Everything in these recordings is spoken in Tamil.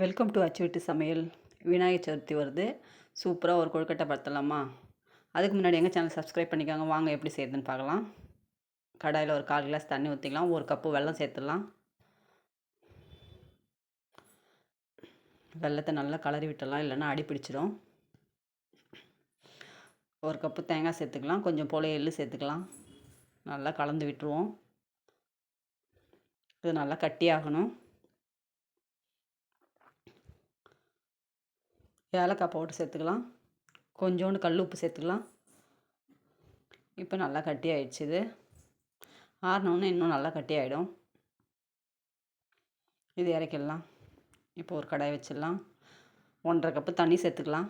வெல்கம் டு அச்சு வீட்டு சமையல். விநாயகர் சதுர்த்தி வருது. சூப்பராக ஒரு கொழுக்கட்டை படுத்தலாமா? அதுக்கு முன்னாடி எங்கள் சேனல் சப்ஸ்கிரைப் பண்ணிக்காங்க. வாங்க எப்படி செய்யுதுன்னு பார்க்கலாம். கடாயில் ஒரு 1/4 கிளாஸ் தண்ணி ஊற்றிக்கலாம். 1 கப்பு வெல்லம் சேர்த்துடலாம். வெல்லத்தை நல்லா கலரி விட்டுடலாம், இல்லைன்னா அடி பிடிச்சிடும். 1 கப்பு தேங்காய் சேர்த்துக்கலாம். கொஞ்சம் போல எள்ளு சேர்த்துக்கலாம். நல்லா கலந்து விட்டுருவோம். இது நல்லா கட்டியாகணும். ஏலக்காய் பவுடர் சேர்த்துக்கலாம். கொஞ்சோண்டு கல் உப்பு சேர்த்துக்கலாம். இப்போ நல்லா கட்டி ஆயிடுச்சு. இது ஆறினோன்னு இன்னும் நல்லா கட்டி ஆகிடும். இது இறக்கிடலாம். இப்போ ஒரு கடாய் வச்சிடலாம். 1/2 கப்பு தண்ணி சேர்த்துக்கலாம்.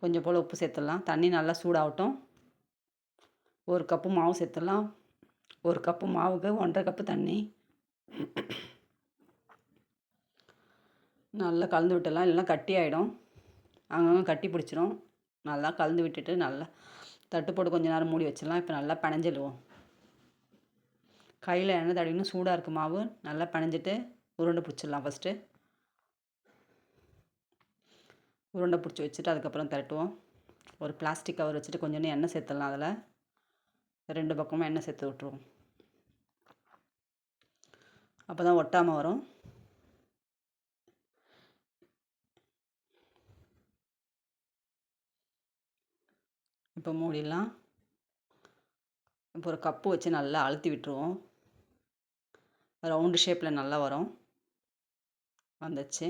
கொஞ்சம் போல் உப்பு சேர்த்துடலாம். தண்ணி நல்லா சூடாகட்டும். 1 கப்பு மாவு சேர்த்துடலாம். 1 கப்பு மாவுக்கு 1/2 கப்பு தண்ணி. நல்லா கலந்து விட்டுடலாம், இல்லைன்னா கட்டி ஆகிடும். அங்கங்கே கட்டி பிடிச்சிரும். நல்லா கலந்து விட்டுட்டு நல்லா தட்டு போட்டு கொஞ்சம் நேரம் மூடி வச்சிடலாம். இப்போ நல்லா பிணைஞ்சிடுவோம். கையில் எண்ணெய் தடவின்னு சூடாக இருக்கு மாவு. நல்லா பிணைஞ்சிட்டு உருண்டை பிடிச்சிடலாம். ஃபஸ்ட்டு உருண்டை பிடிச்சி வச்சுட்டு அதுக்கப்புறம் திரட்டுவோம். ஒரு பிளாஸ்டிக் கவர் வச்சுட்டு கொஞ்சோண்டு எண்ணெய் சேர்த்துடலாம். அதில் 2 பக்கமும் எண்ணெய் சேர்த்து விட்ருவோம். அப்போ தான் ஒட்டாமல் வரும். இப்போ மூடிடலாம். இப்போ ஒரு கப்பு வச்சு நல்லா அழுத்தி விட்டுருவோம். ரவுண்டு ஷேப்பில் நல்லா வரும். வந்துச்சு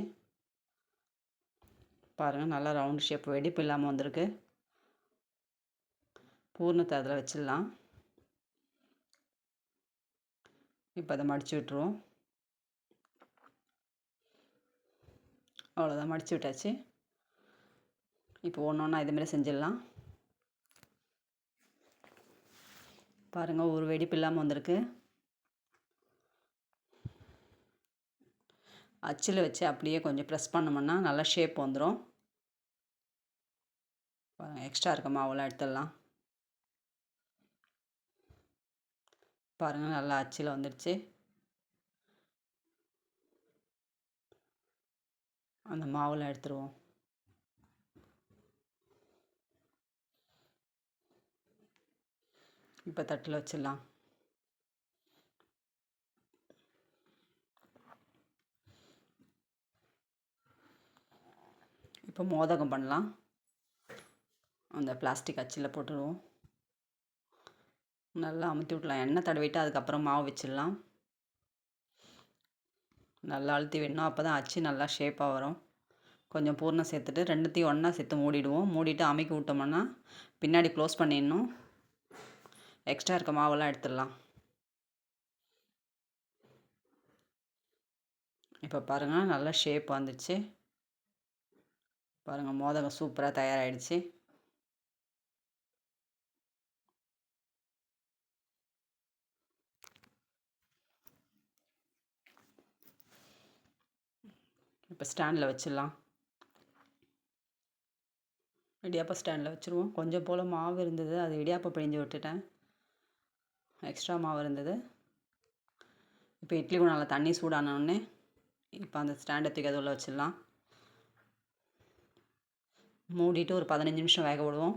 பாருங்கள், நல்லா ரவுண்டு ஷேப் வெடிப்பு இல்லாமல் வந்திருக்கு. பூர்ணத்தை அதில் வச்சிடலாம். இப்போ அதை மடித்து விட்டுருவோம். அவ்வளோதான், மடித்து விட்டாச்சு. இப்போ ஒன்று ஒன்றா இதுமாரி செஞ்சிடலாம். பாருங்கள், ஒரு வெடிப்பு இல்லாமல் வந்திருக்கு. அச்சில் வச்சு அப்படியே கொஞ்சம் ப்ரெஸ் பண்ணோம்னா நல்லா ஷேப் வந்துடும். பாருங்கள், எக்ஸ்ட்ரா இருக்க மாவெல்லாம் எடுத்துடலாம். பாருங்கள், நல்லா அச்சில் வந்துடுச்சு. அந்த மாவில் எடுத்துருவோம். இப்போ தட்டில் வச்சிடலாம். இப்போ மோதகம் பண்ணலாம். அந்த பிளாஸ்டிக் அச்சில் போட்டுருவோம். நல்லா அமுத்தி விடலாம். எண்ணெய் தடவிட்டு அதுக்கப்புறம் மாவு வச்சிடலாம். நல்லா அழுத்தி விடணும். அப்போ தான் அச்சு நல்லா ஷேப்பாக வரும். கொஞ்சம் பூர்ணம் சேர்த்துட்டு 2த்தையும் ஒன்றா சேர்த்து மூடிடுவோம். மூடிட்டு அமைக்கி விட்டோம்னா பின்னாடி க்ளோஸ் பண்ணிடணும். எக்ஸ்ட்ரா இருக்க மாவெல்லாம் எடுத்துடலாம். இப்போ பாருங்கள், நல்லா ஷேப் வந்துச்சு. பாருங்கள், மோதகம் சூப்பராக தயாராகிடுச்சு. இப்போ ஸ்டாண்டில் வச்சிடலாம். இடியாப்பம் ஸ்டாண்டில் வச்சுருவோம். கொஞ்சம் போல் மாவு இருந்தது, அது இடியாப்பம் பிழிஞ்சு விட்டுட்டேன். எக்ஸ்ட்ரா மாவு இருந்தது. இப்போ இட்லி கூட நல்லா தண்ணி சூடானோடனே இப்போ அந்த ஸ்டாண்டை தூக்கி அது உள்ள வச்சிடலாம். மூடிட்டு ஒரு 15 நிமிஷம் வேக விடுவோம்.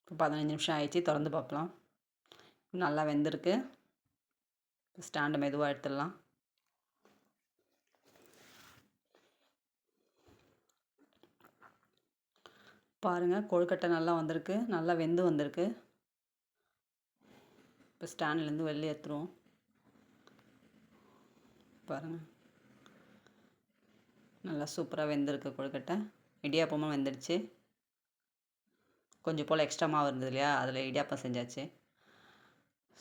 இப்போ 15 நிமிஷம் ஆயிடுச்சு. திறந்து பார்க்கலாம். நல்லா வெந்திருக்கு. ஸ்டாண்டை மெதுவாக எடுத்துடலாம். பாருங்கள், கொழுக்கட்டை நல்லா வந்திருக்கு. நல்லா வெந்து வந்திருக்கு. இப்போ ஸ்டாண்ட்லேருந்து வெளியே எடுத்துருவோம். பாருங்கள், நல்லா சூப்பராக வெந்திருக்கு கொழுக்கட்டை. இடியாப்பமும் வெந்துடுச்சு. கொஞ்சம் போல் எக்ஸ்ட்ரா மாவு இருந்தது இல்லையா, அதில் இடியாப்பம் செஞ்சாச்சு.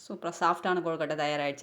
சூப்பராக சாஃப்டான கொழுக்கட்டை தயாராகிடுச்சு.